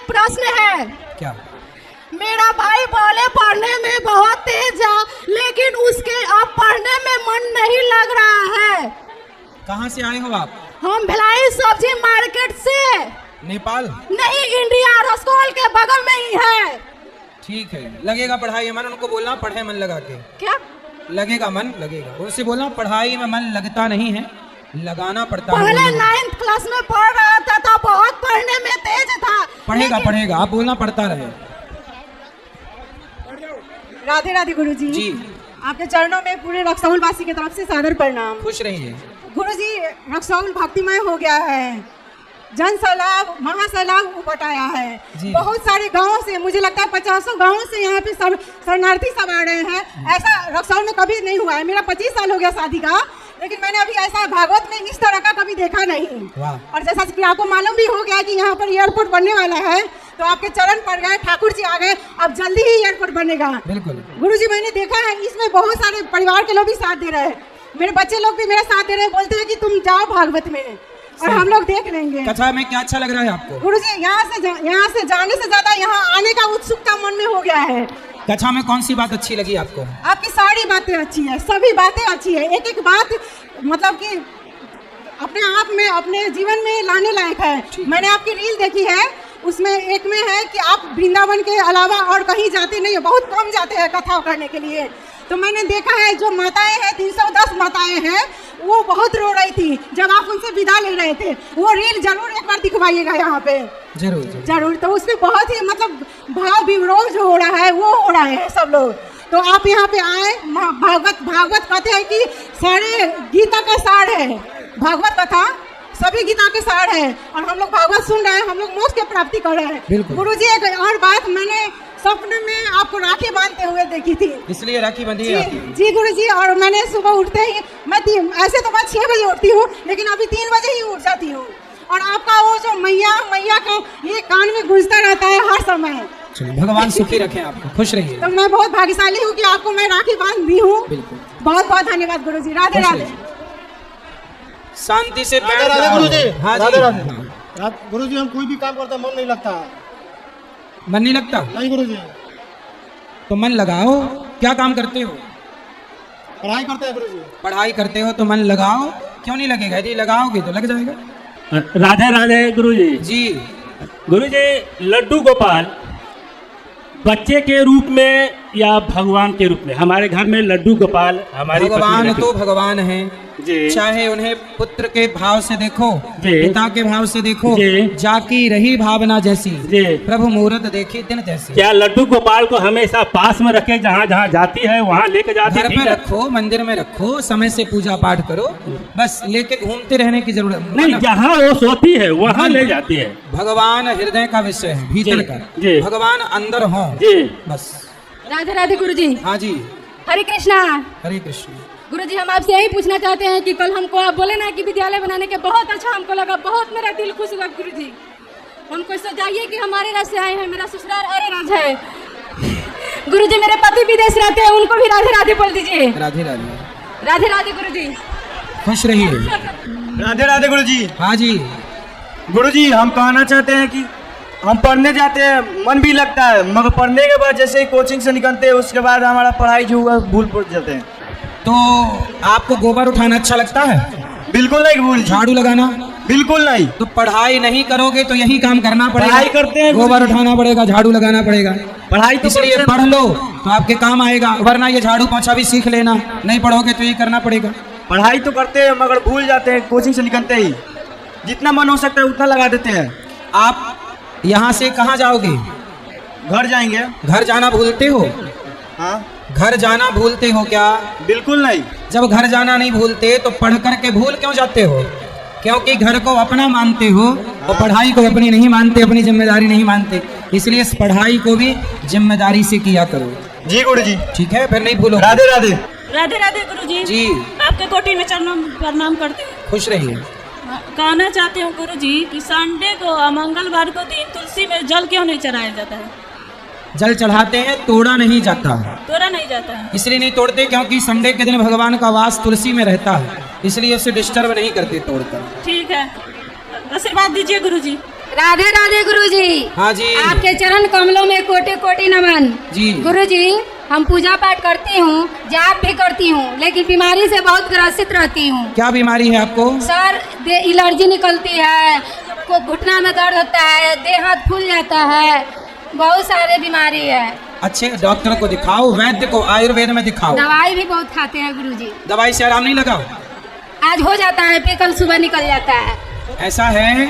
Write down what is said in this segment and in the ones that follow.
एक प्रश्न है। क्या? मेरा भाई बोले पढ़ने में बहुत तेज है, लेकिन उसके अब पढ़ने में मन नहीं लग रहा है। कहाँ से आए हो आप? हम भिलाई सब्जी मार्केट से। नेपाल? नहीं, इंडिया, रसगोल के बगल में ही है। ठीक है, लगेगा पढ़ाई में मन। उनको बोलना पढ़े मन लगा के। क्या लगेगा मन, लगेगा। उनसे बोलना पढ़ाई में मन लगता नहीं है, लगाना पड़ता है। पहले 9th क्लास में पढ़ रहा था तो बहुत पढ़ने में तेज था। पढ़ेगा पढ़ेगा, आप बोलना पढ़ता रहे। राधे राधे गुरुजी। जी, आपके चरणों में पूरे रक्सौल वासी की तरफ से सादर प्रणाम। खुश रहिए। गुरुजी, रक्सौल भक्तिमय हो गया है, जन सैलाब महासैलाब उपट आया है। बहुत सारे गांवों से, मुझे लगता है 50 गांवों से यहाँ पे सब शरणार्थी सब आ रहे हैं। ऐसा रक्सौल में कभी नहीं हुआ है। मेरा 25 साल हो गया शादी का, लेकिन मैंने अभी ऐसा भागवत में इस तरह का कभी देखा नहीं। और जैसा कि आपको मालूम भी हो गया कि यहाँ पर एयरपोर्ट बनने वाला है, तो आपके चरण पड़ गए, ठाकुर जी आ गए, अब जल्दी ही एयरपोर्ट बनेगा। बिल्कुल गुरुजी, मैंने देखा है इसमें बहुत सारे परिवार के लोग भी साथ दे रहे हैं, मेरे बच्चे लोग भी मेरा साथ दे रहे हैं, बोलते हैं कि तुम जाओ भागवत में और हम लोग देख लेंगे। कथा में क्या अच्छा लग रहा है आपको? गुरुजी, यहाँ से जाने से ज्यादा यहाँ आने का उत्सुकता मन में हो गया है। कथा में कौन सी बात अच्छी लगी आपको? आपकी सारी बातें अच्छी है, सभी बातें अच्छी है, एक एक बात मतलब कि अपने आप में अपने जीवन में लाने लायक है। मैंने आपकी रील देखी है, उसमें एक में है कि आप वृंदावन के अलावा और कहीं जाते नहीं हो, बहुत कम जाते हैं कथा करने के लिए। तो मैंने देखा है जो माताएं हैं, 310 माताएं हैं, वो बहुत रो रही थी जब आप उनसे विदा ले रहे थे। वो रील जरूर एक बार दिखवाइएगा यहाँ पे। जरूर जरूर। तो उसमें बहुत ही मतलब भाव विरोध जो हो रहा है वो हो रहा है सब लोग। तो आप यहाँ पे आए। भागवत कहते हैं कि सारे गीता का सार है भागवत कथा, सभी गीता के सार है, और हम लोग भागवत सुन रहे हैं, हम लोग मोक्ष की प्राप्ति कर रहे हैं। गुरुजी, एक और बात, मैंने स्वप्न में आपको राखी बांधते हुए देखी थी, इसलिए राखी बंधी है आपकी। जी गुरुजी, और मैंने सुबह उठते ही ऐसे तो मैं 6 बजे उठती हूँ, लेकिन अभी 3 बजे ही उठ जाती हूँ, और आपका वो जो मैया का ये कान में गूंजता रहता है हर समय। भगवान सुखी रखे आपको, खुश रहिए। तो मैं बहुत भाग्यशाली हूँ कि आपको मैं राखी बांध दी हूँ। बहुत बहुत धन्यवाद गुरुजी। राधे राधे। शांति से राधे राधे गुरुजी। हाँ राधे जी। राधे गुरुजी, हम कोई भी काम करते मन नहीं लगता। मन नहीं लगता? नहीं गुरुजी। तो मन लगाओ। क्या काम करते हो? पढ़ाई करते हैं गुरुजी। पढ़ाई करते हो तो मन लगाओ। क्यों नहीं लगेगा? यदि लगाओगे तो लग जाएगा। राधे राधे गुरुजी। जी गुरुजी, लड्डू गोपाल बच्चे के रूप में या भगवान के रूप में? हमारे घर में लड्डू गोपाल हमारी भगवान तो भगवान है जी। चाहे उन्हें पुत्र के भाव से देखो, जी। पिता के भाव से देखो, जी। जाकी रही भावना जैसी, जी। प्रभु मुहूर्त देखी दिन जैसी। क्या लड्डू गोपाल को हमेशा पास में रखे, जहाँ जहाँ जाती है वहाँ लेके जाती है? घर पे रखो, मंदिर में रखो, समय से पूजा पाठ करो, बस लेके घूमते रहने की जरूरत नहीं। जहाँ वो सोती है वहाँ ले जाती है। भगवान हृदय का विषय है, भीतर का। जी। भगवान अंदर हो जी। बस। राधे राधे गुरुजी। हाँ जी। हरे कृष्णा। हरे कृष्ण। गुरुजी, हम आपसे यही पूछना चाहते हैं कि कल हमको आप बोले ना कि विद्यालय बनाने के बहुत अच्छा हमको लगा, बहुत मेरा दिल खुश हुआ। गुरुजी, हमको सजाइए कि हमारे राज्य से आए हैं, मेरा ससुराल अरे राज्य है। गुरुजी, मेरे पति विदेश रहते हैं, उनको भी राधे राधे बोल दीजिए। राधे राधे। राधे राधे गुरुजी। खुश रहिए। राधे राधे गुरुजी। हाँ जी। गुरुजी, हम कहना चाहते हैं कि हम पढ़ने जाते हैं, मन भी लगता है, मगर पढ़ने के बाद जैसे ही कोचिंग से निकलते हैं उसके बाद हमारा पढ़ाई जो हुआ भूल पड़ जाते हैं। तो आपको गोबर उठाना अच्छा लगता है? बिल्कुल नहीं भूल। झाड़ू लगाना? बिल्कुल नहीं। तो पढ़ाई नहीं करोगे तो यही काम करना पड़ेगा। पढ़ाई करते हैं, गोबर उठाना पड़ेगा, झाड़ू लगाना पड़ेगा। पढ़ाई तो इसलिए पढ़ लो तो आपके काम आएगा, वरना ये झाड़ू पोंछा भी सीख लेना। नहीं पढ़ोगे तो ये करना पड़ेगा। पढ़ाई तो करते हैं मगर भूल जाते हैं कोचिंग से निकलते ही। जितना मन हो सकता है उतना लगा देते हैं। आप यहाँ से कहाँ जाओगे? घर जाएंगे। घर जाना भूलते हो? हाँ। घर जाना भूलते हो क्या? बिल्कुल नहीं। जब घर जाना नहीं भूलते तो पढ़ करके भूल क्यों जाते हो? क्योंकि घर को अपना मानते हो और पढ़ाई को अपनी नहीं मानते, अपनी जिम्मेदारी नहीं मानते। इसलिए इस पढ़ाई को भी जिम्मेदारी से किया करो। जी गुरुजी। ठीक है, फिर नहीं भूलो। राधे राधे। राधे राधे गुरुजी। जी। आपके कोटि में चरणों में प्रणाम करते हैं। खुश रहिए। कहना चाहते हूँ गुरुजी कि संडे को और मंगलवार को दिन तुलसी में जल क्यों नहीं चढ़ाया जाता है? जल चढ़ाते हैं, तोड़ा नहीं जाता। तोड़ा नहीं जाता है? इसलिए नहीं तोड़ते क्योंकि संडे के दिन भगवान का वास तुलसी में रहता है, इसलिए उसे डिस्टर्ब नहीं करते तोड़कर। ठीक है, आशीर्वाद दीजिए गुरुजी। राधे राधे गुरुजी। हाँ जी। आपके चरण कमलों में कोटि कोटि नमन। जी। गुरुजी, हम पूजा पाठ करती हूँ, जाप भी करती हूँ, लेकिन बीमारी से बहुत ग्रसित रहती हूँ। क्या बीमारी है आपको? सर, एलर्जी निकलती है, को घुटना में दर्द होता है, देह हाथ फूल जाता है, बहुत सारे बीमारी है। अच्छे डॉक्टर को दिखाओ, वैद्य को, आयुर्वेद में दिखाओ। दवाई भी बहुत खाते हैं गुरुजी। दवाई से आराम नहीं लगा? आज हो जाता है, फिर कल सुबह निकल जाता है। ऐसा है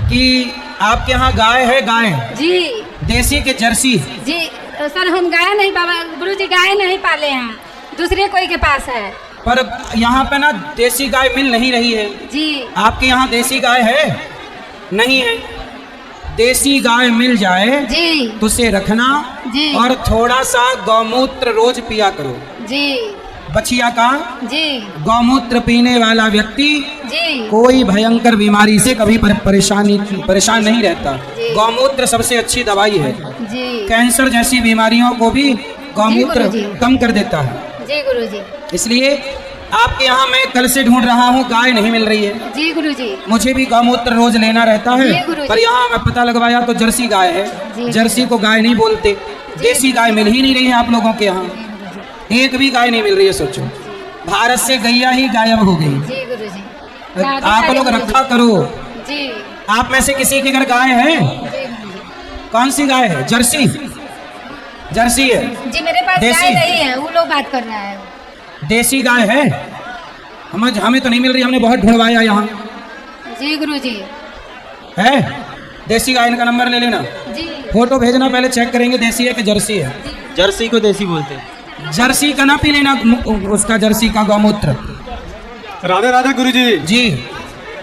कि आपके यहाँ गाय है? गाय जी। देसी के जर्सी? जी सर, हम गाय नहीं बाबा गुरुजी, गाय नहीं पाले हैं, दूसरे कोई के पास है। पर यहाँ पे ना देसी गाय मिल नहीं रही है। जी। आपके यहाँ देसी गाय है? नहीं है। देसी गाय मिल जाए जी तो उसे रखना जी और थोड़ा सा गौमूत्र रोज पिया करो। जी बछिया का जी गौमूत्र पीने वाला व्यक्ति जी कोई भयंकर बीमारी से कभी परेशान नहीं रहता। जी। गौमूत्र सबसे अच्छी दवाई है। जी कैंसर जैसी बीमारियों को भी गौमूत्र जी, कम कर देता है। जी गुरुजी। इसलिए आपके यहाँ मैं कल से ढूंढ रहा हूँ, गाय नहीं मिल रही है। जी गुरुजी। मुझे भी गौमूत्र रोज लेना रहता जी है, गुरुजी। पर यहाँ मैं पता लगवाया तो जर्सी गाय है। जी। जर्सी को गाय नहीं बोलते। देसी गाय मिल ही नहीं रही है आप लोगों के यहाँ, एक भी गाय नहीं मिल रही है। सोचो, भारत से गैया ही गायब हो गई। जी गुरुजी। आप लोग रखा करो। जी। आप में से किसी के घर गाय है? कौन सी गाय है? जर्सी? जर्सी है जी, मेरे पास देसी? गाय नहीं है, वो लोग बात कर रहा है। देसी गाय है? हमें तो नहीं मिल रही, हमने बहुत ढूंढवाया यहाँ। जी गुरुजी। है देसी गाय का नंबर ले लेना, जी। फोटो भेजना, पहले चेक करेंगे देसी है कि जर्सी है। जर्सी को देसी बोलते हैं। जर्सी का ना पी लेना, उसका जर्सी का गौमूत्र। राधे राधे गुरुजी। जी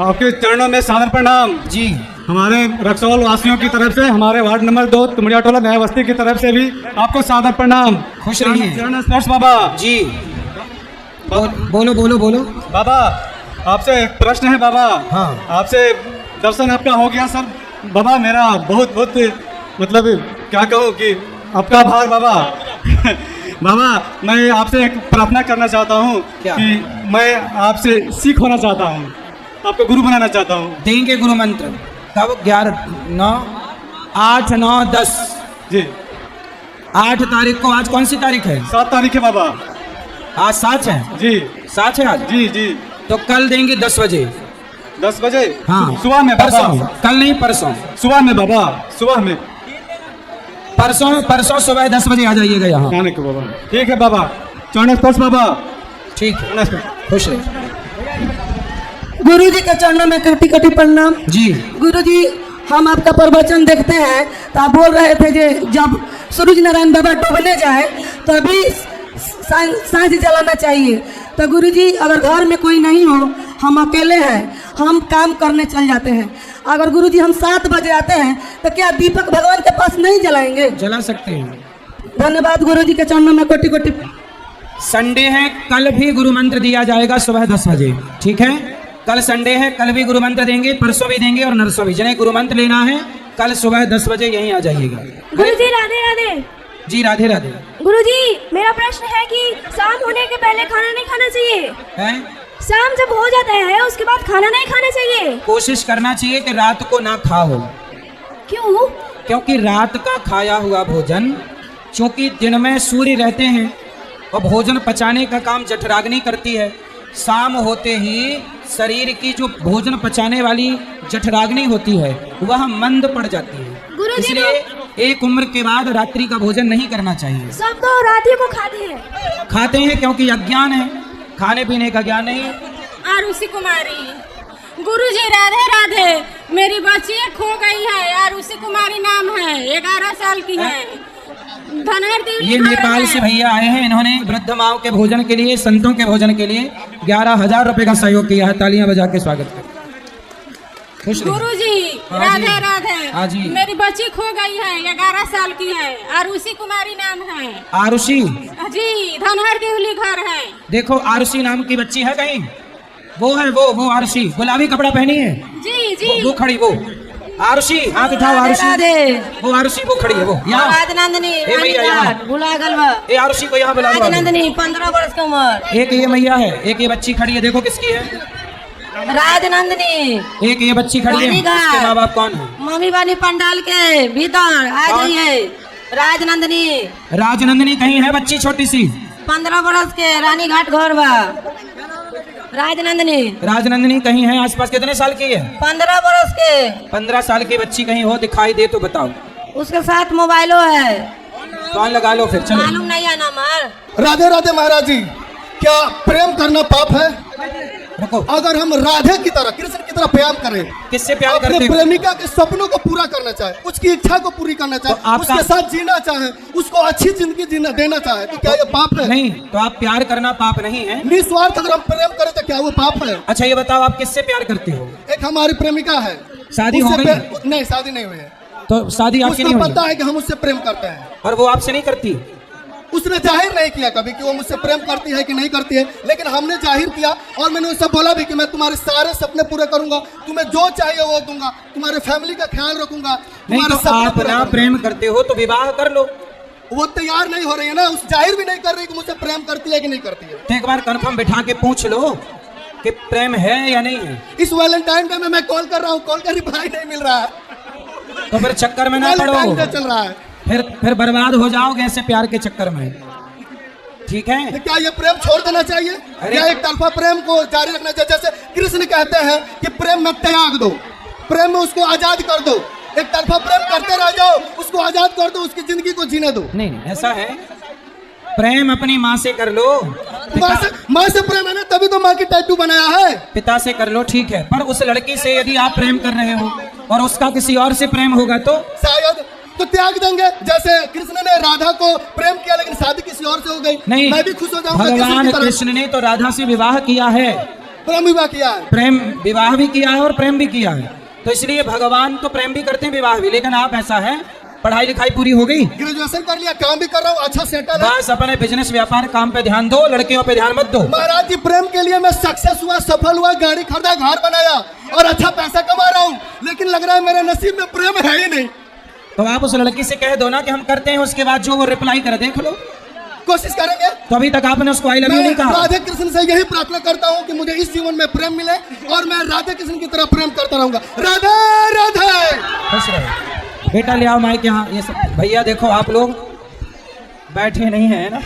आपके चरणों में सादर प्रणाम। जी। हमारे रक्सौल वासियों की तरफ से, हमारे वार्ड नंबर 2 तुमड़िया टोला नया बस्ती की तरफ से भी आपको सादर प्रणाम। खुश रहिए। चरण स्पर्श बाबा। जी बोलो बोलो बोलो। बाबा आपसे एक प्रश्न है बाबा। हाँ। आपसे दर्शन आपका हो गया सर। बाबा मेरा बहुत बहुत मतलब क्या कहूँ कि आपका आभार बाबा। बाबा मैं आपसे एक प्रार्थना करना चाहता हूँ क्या? कि मैं आपसे सीख होना चाहता हूँ, आपको गुरु बनाना चाहता हूँ। देंगे गुरु मंत्र। कब? 11 9 8 9 10 जी। 8 तारीख को। आज कौन सी तारीख है? 7 तारीख है बाबा। आज 7 है। जी 7 है आज। जी जी। तो कल देंगे 10 बजे। 10 बजे? हाँ सुबह में बाबा। परसों, कल नहीं परसों। सुबह में बाबा, सुबह में। परसों सुबह 10 बजे आ जाइएगा यहाँ। आने को बाबा। ठीक है बाबा। चरण स्पर्श बाबा। ठीक है, चरण स्पर्श। खुश रहिए। गुरु जी के चरणों में कटी कटी प्रणाम। जी। गुरु जी, हम आपका प्रवचन देखते हैं तो आप बोल रहे थे कि जब सूरज नारायण बाबा डूबने जाए तभी सांझ जलाना चाहिए। तो गुरु जी, अगर घर में कोई नहीं हो, हम अकेले हैं, हम काम करने चल जाते हैं, अगर गुरु जी हम 7 बजे आते हैं तो क्या दीपक भगवान के पास नहीं जलाएंगे? जला सकते हैं। धन्यवाद गुरु जी के चरणों में कोटि कोटि। संडे है, कल भी गुरु मंत्र दिया जाएगा सुबह 10 बजे। ठीक है, कल संडे है, कल भी गुरु मंत्र देंगे, परसों भी देंगे और नरसों भी। जिन्हें गुरु मंत्र लेना है कल सुबह 10 बजे यहीं आ जाइएगा। गुरुजी राधे राधे। जी राधे राधे। गुरुजी, मेरा प्रश्न है कि शाम होने के पहले खाना नहीं खाना चाहिए। है? शाम जब हो जाता है उसके बाद खाना नहीं खाना चाहिए। कोशिश करना चाहिए कि रात को ना खाओ। क्यों? क्योंकि रात का खाया हुआ भोजन, चूंकि दिन में सूर्य रहते हैं और भोजन पचाने का काम जठराग्नि करती है, शाम होते ही शरीर की जो भोजन पचाने वाली जठराग्नि होती है वह मंद पड़ जाती है। इसलिए एक उम्र के बाद रात्रि का भोजन नहीं करना चाहिए। सब तो रात को खाते हैं क्योंकि अज्ञान है, खाने पीने का ज्ञान नहीं है। आरुषि कुमारी। गुरुजी राधे राधे। मेरी बच्ची खो गई है, आरुषि कुमारी नाम है, 11 साल की है। ये नेपाल से भैया आए हैं, इन्होंने वृद्ध माओ के भोजन के लिए, संतों के भोजन के लिए 11,000 रुपए का सहयोग किया है। तालियां बजा के स्वागत करें। खुश रहिए। गुरुजी हाँ राधे जी। राधे। हाँ जी। मेरी बच्ची खो गई है, 11 साल की है, आरुषि कुमारी नाम है। आरुषि? जी, धनहर देवली घर है। देखो आरुषि नाम की बच्ची है कहीं? वो है, वो आरुषि, गुलाबी कपड़ा पहनी है। जी जी। वो खड़ी, वो आरुषि, हाथ उठाओ। आरुषि, वो आरुषि, वो खड़ी है, वो यहाँ। राजनंदनी ए मैया यहाँ। ए आरुषि को यहाँ बुला लो। 15 वर्ष की उम्र। एक ये मैया है, एक ये बच्ची खड़ी है, देखो किसकी है? राजनंदनी। एक ये बच्ची खड़ी है, इसके माँ बाप कौन है? मम्मी वाली पंडाल के भीतर आ जाइए। राजनंदनी। राजनंदनी कहीं है बच्ची छोटी सी? 15 बरस के रानी घाट घर बा। राजनंदनी। राजनंदनी कहीं है आसपास? कितने साल की है? 15 बरस के। 15 साल की बच्ची कहीं हो दिखाई दे तो बताओ। उसके साथ मोबाइलो है। कौन लगा लो फिर, चलो। मालूम नहीं है नंबर। राधे राधे महाराज जी, क्या प्रेम करना पाप है? रुको। अगर हम राधे की तरह कृष्ण की तरह प्यार करें, किससे प्यार अपने करते हो? प्रेमिका के सपनों को पूरा करना चाहे, उसकी इच्छा को पूरी करना चाहे, तो आपका- उसके साथ जीना चाहे, उसको अच्छी जिंदगी जीना देना चाहे, तो क्या ये पाप है? नहीं, तो आप प्यार करना पाप नहीं है। निस्वार्थ अगर हम प्रेम करें तो क्या वो पाप है? अच्छा ये बताओ, आप किससे प्यार करते हो? एक हमारी प्रेमिका है। शादी हो उससे गई? नहीं, शादी नहीं हुई है। तो शादी आपकी नहीं उसको हुई? पता है कि हम उससे प्रेम करते हैं, और वो आपसे नहीं करती? उसने जाहिर नहीं किया कभी कि वो मुझसे प्रेम करती है कि नहीं करती है, लेकिन हमने जाहिर किया और मैंने उससे बोला भी कि मैं तुम्हारे सारे सपने पूरे करूंगा, तुम्हें जो चाहिए वो दूंगा, तुम्हारे फैमिली का ख्याल रखूंगा, नहीं, तुम्हारे तो सपने आप पूरे ना करूंगा। प्रेम करते हो तो विवाह कर लो। वो तैयार नहीं हो रही है ना, उस जाहिर भी नहीं कर रही कि मुझसे प्रेम करती है कि नहीं करती है। तो एक बार कंफर्म बिठा के पूछ लो कि प्रेम है या नहीं है। इस वैलेंटाइन डे में मैं कॉल कर रहा हूँ, कॉल का रिप्लाई नहीं मिल रहा है। तो फिर चक्कर में ना पड़ो, वैलेंटाइन डे चल रहा है, फिर बर्बाद हो जाओगे ऐसे प्यार के चक्कर में, ठीक है? तो क्या ये प्रेम छोड़ देना चाहिए या एक तरफा प्रेम को जारी रखना चाहिए? जैसे कृष्ण कहते हैं कि प्रेम में त्याग दो, प्रेम में उसको आजाद कर दो, एक तरफा प्रेम करते रह जाओ, उसको आजाद कर दो, उसकी जिंदगी को जीने दो। नहीं, ऐसा है, प्रेम अपनी माँ से कर लो। माँ से प्रेम है ना, तभी तो माँ की टैटू बनाया है। पिता से कर लो, ठीक है, पर उस लड़की से यदि आप प्रेम कर रहे हो और उसका किसी और से प्रेम होगा तो शायद तो त्याग देंगे, जैसे कृष्ण ने राधा को प्रेम किया लेकिन शादी किसी और से हो गई। नहीं, मैं भी खुश हो जाऊंगा। भगवान कृष्ण ने तो राधा से विवाह किया है, प्रेम विवाह किया है, प्रेम विवाह भी किया है और प्रेम भी किया है, तो इसलिए भगवान तो प्रेम भी करते हैं विवाह भी। लेकिन आप ऐसा है, पढ़ाई लिखाई पूरी हो गई, ग्रेजुएशन कर लिया, काम भी कर रहा हूँ, अच्छा सेटल है, बस अपने बिजनेस व्यापार काम पे ध्यान दो, लड़कियों पे ध्यान मत दो। महाराज जी प्रेम के लिए मैं सक्सेस हुआ, सफल हुआ, गाड़ी खरीदा, घर बनाया और अच्छा पैसा कमा रहा हूँ, लेकिन लग रहा है मेरे नसीब में प्रेम है ही नहीं। तो आप उस लड़की से कह दो ना कि हम करते हैं, उसके बाद जो वो रिप्लाई करे देख लो। कोशिश करेंगे। तो अभी तक आपने उसको आई लव यू मैं नहीं कहा? राधे कृष्ण से यही प्रार्थना करता हूँ कि मुझे इस जीवन में प्रेम मिले और मैं राधे कृष्ण की तरह प्रेम करता रहूंगा। राधे राधे। खुश रहो बेटा, ले आओ माइक यहाँ। ये सब भैया देखो, आप लोग बैठे नहीं है ना।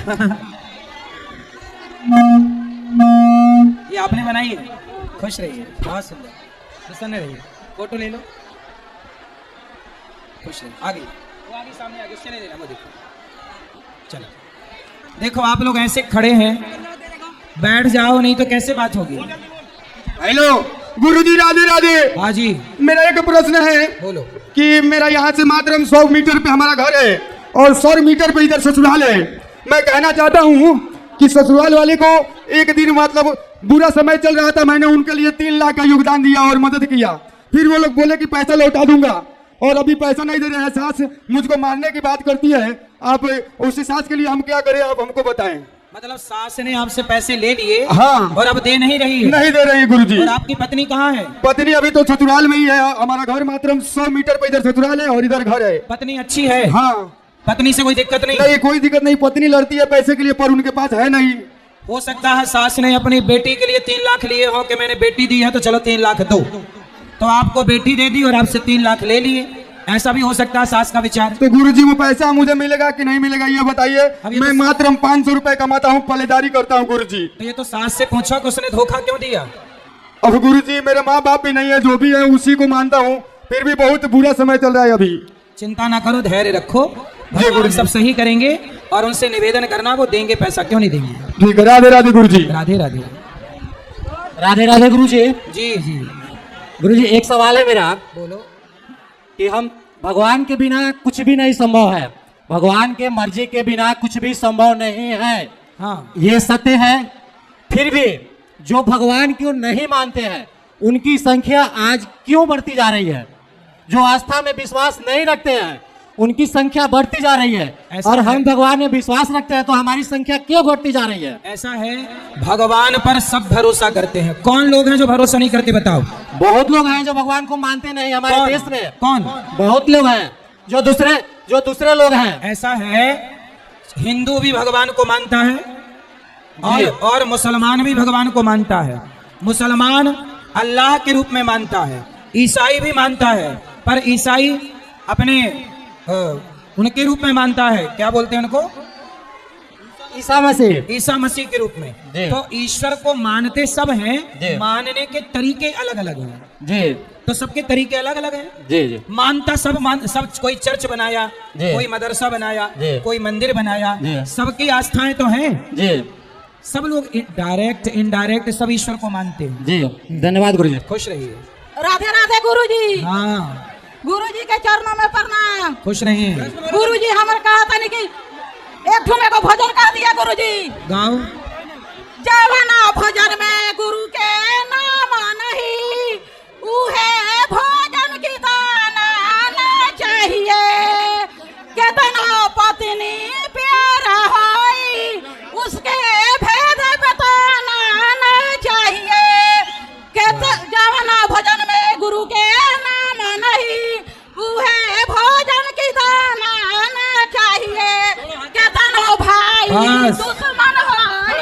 ये आपने बनाई है, खुश रहिए, बहुत सुंदर, प्रसन्न रहिए, फोटो ले लो, खुश रहिए। आगे वो आगे सामने आगे, उससे नहीं लेना, वो देखो। चलो देखो, आप लोग ऐसे खड़े हैं, बैठ जाओ, नहीं तो कैसे बात होगी। हेलो गुरुजी, राधे राधे। हाँ जी, मेरा एक प्रश्न है बोलो। कि मेरा यहाँ से मात्र 100 मीटर पे हमारा घर है और 100 मीटर पे इधर ससुराल है। मैं कहना चाहता हूँ कि ससुराल वाले को एक दिन मतलब बुरा समय चल रहा था, मैंने उनके लिए 3 लाख का योगदान दिया और मदद किया, फिर वो लोग बोले कि पैसा लौटा दूंगा और अभी पैसा नहीं दे रहे हैं। सास मुझको मारने की बात करती है, आप उसी सास के लिए हम क्या करें, आप हमको बताएं। मतलब सास ने आपसे पैसे ले लिए, हाँ, और अब दे नहीं रही है? नहीं दे रही गुरुजी। और आपकी पत्नी कहाँ है? पत्नी अभी तो ससुराल में ही है, हमारा घर मात्र 100 मीटर पे इधर ससुराल है और इधर घर है। पत्नी अच्छी है? हाँ, पत्नी से कोई दिक्कत नहीं? नहीं, कोई दिक्कत नहीं। पत्नी लड़ती है पैसे के लिए पर उनके पास है नहीं। हो सकता है सास ने अपनी बेटी के लिए 3 लाख लिए हो कि मैंने बेटी दी है तो चलो 3 लाख दो, तो आपको बेटी दे दी और आपसे 3 लाख ले लिए, ऐसा भी हो सकता है सास का विचार। तो गुरुजी वो पैसा मुझे मिलेगा कि नहीं मिलेगा ये बताइए। मैं मात्र 500 रुपए कमाता हूँ, पलेदारी करता हूँ गुरुजी। तो ये तो सास से पूछो कि उसने धोखा क्यों दिया। अब गुरुजी मेरे माँ बाप भी नहीं है, जो भी है उसी को मानता हूँ, फिर भी बहुत बुरा समय चल रहा है अभी। चिंता ना करो, धैर्य रखो, भगवान सब सही करेंगे और उनसे निवेदन करना वो देंगे, पैसा क्यों नहीं देंगे। ठीक है, राधे राधे गुरुजी। राधे राधे। राधे राधे गुरुजी। जी जी गुरुजी, एक सवाल है मेरा, बोलो। कि हम भगवान के बिना कुछ भी नहीं संभव है, भगवान के मर्जी के बिना कुछ भी संभव नहीं है। हाँ, ये सत्य है। फिर भी जो भगवान को नहीं मानते हैं उनकी संख्या आज क्यों बढ़ती जा रही है? जो आस्था में विश्वास नहीं रखते हैं उनकी संख्या बढ़ती जा रही है, और हम भगवान में विश्वास रखते हैं तो हमारी संख्या क्यों घटती जा रही है? ऐसा है, भगवान पर सब भरोसा करते हैं। कौन लोग हैं जो भरोसा नहीं करते बताओ? बहुत लोग हैं जो भगवान को मानते नहीं हमारे देश में। कौन? बहुत लोग हैं जो दूसरे लोग हैं। ऐसा है, हिंदू भी भगवान को मानता है और मुसलमान भी भगवान को मानता है। मुसलमान अल्लाह के रूप में मानता है, ईसाई भी मानता है, पर ईसाई अपने उनके रूप में मानता है, क्या बोलते हैं उनको? ईसा मसीह। ईसा मसीह के रूप में। तो ईश्वर को मानते सब हैं, मानने के तरीके अलग अलग हैं जी। तो सबके तरीके अलग अलग हैं जी जी। मानता सब सब कोई चर्च बनाया, कोई मदरसा बनाया, कोई मंदिर बनाया, सबकी आस्थाएं तो हैं जी। सब लोग डायरेक्ट इनडायरेक्ट सब ईश्वर को मानते हैं जी। धन्यवाद गुरुजी। खुश रहिए। राधे राधे गुरुजी। हाँ गुरुजी के चरणों में प्रणाम। खुश रहिए। गुरुजी हमारे कहा था कि एक ठुमे को भजन कह दिया गुरुजी। गाओ। जवाना भजन में गुरु के नाम नहीं, उहे भोजन की दाना ना चाहिए। केतना पत्नी प्यारा होई, उसके भेद बताना ना चाहिए। जवाना भजन में गुरु के नाम नहीं, उहे भोजन की दाना ना चाहिए। केतना भाई दुश्मन होई।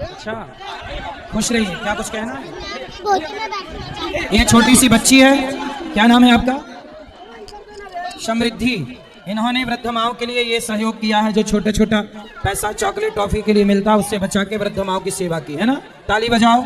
अच्छा खुश रहिए। क्या कुछ कहना है? ये छोटी सी बच्ची है, क्या नाम है आपका? समृद्धि। इन्होंने वृद्ध माओ के लिए ये सहयोग किया है, जो छोटा छोटा पैसा चॉकलेट टॉफी के लिए मिलता है उससे बचा के वृद्ध माओ की सेवा की है ना। ताली बजाओ।